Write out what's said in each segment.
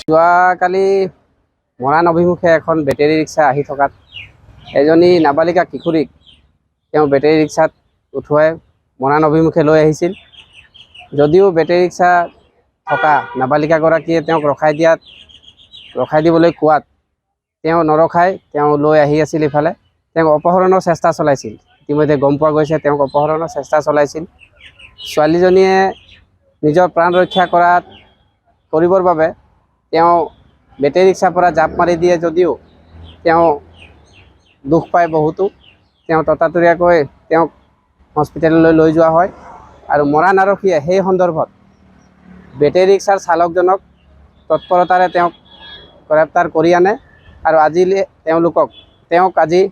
যোৱাকালি মৰাণ অভিমুখে এখন বেটেৰী ৰিক্সা আহি থকাত এজনী নাবালিকা কিশোৰীক তেওঁ বেটেৰী ৰিক্সাত উঠুৱাই মৰাণ অভিমুখে লৈ আহিছিল। যদিও বেটেৰী ৰিক্সা থকা নাবালিকাগৰাকীয়ে তেওঁক ৰখাই দিবলৈ কোৱাত তেওঁ নৰখাই তেওঁ লৈ আহি আছিল। ইফালে তেওঁক অপহৰণৰ চেষ্টা চলাইছিল। ইতিমধ্যে গম পোৱা গৈছে তেওঁক অপহৰণৰ চেষ্টা চলাইছিল। ছোৱালীজনীয়ে নিজৰ প্ৰাণ ৰক্ষা কৰিবৰ বাবে তেওঁ বেটেৰী ৰিক্সাৰ পৰা জাপ মাৰি দিয়ে। যদিও তেওঁ দুখ পায় বহুতো, তেওঁ ততাতৈয়াকৈ তেওঁক হস্পিটেললৈ লৈ যোৱা হয় আৰু মৰাণ আৰক্ষীয়ে সেই সন্দৰ্ভত বেটেৰী ৰিক্সাৰ চালকজনক তৎপৰতাৰে তেওঁক গ্ৰেপ্তাৰ কৰি আনে আৰু তেওঁক আজি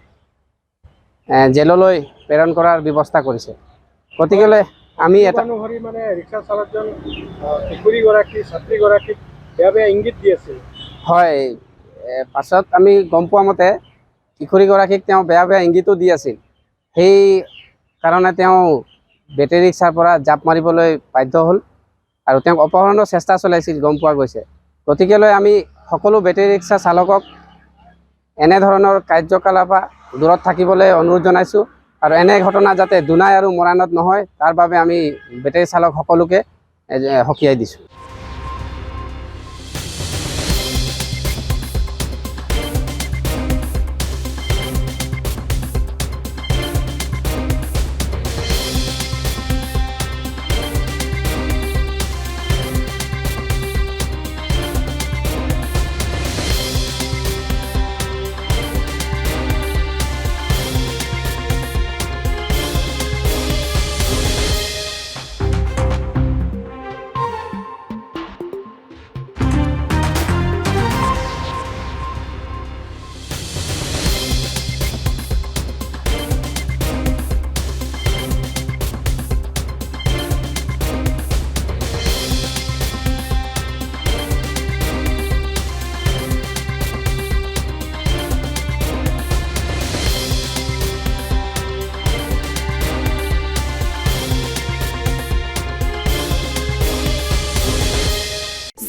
জেললৈ প্ৰেৰণ কৰাৰ ব্যৱস্থা কৰিছে। গতিকে আমি এটা মানে ৰিক্সা চালকজন কিশোৰীগৰাকী ছাত্ৰীগৰাকীক বেয়া ইংগিত দি আছিল। হয়, পাছত আমি গম পোৱা মতে কিশোৰীগৰাকীক তেওঁ বেয়া ইংগিতো দি আছিল। সেই কাৰণে তেওঁ বেটেৰী ৰিক্সাৰ পৰা জাপ মাৰিবলৈ বাধ্য হ'ল আৰু তেওঁক অপহৰণৰ চেষ্টা চলাইছিল গম পোৱা গৈছে। গতিকেলৈ আমি সকলো বেটেৰী ৰিক্সা চালকক এনেধৰণৰ কাৰ্যকলাপৰ দূৰত থাকিবলৈ অনুৰোধ জনাইছোঁ আৰু এনে ঘটনা যাতে দুনাই আৰু মৰাণত নহয় তাৰ বাবে আমি বেটেৰী চালক সকলোকে সকীয়াই দিছোঁ।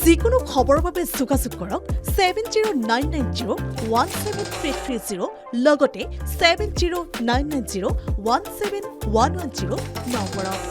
যিকোনো খবৰৰ বাবে যোগাযোগ কৰক 7099017330 লগতে 7099017110 নম্বৰত।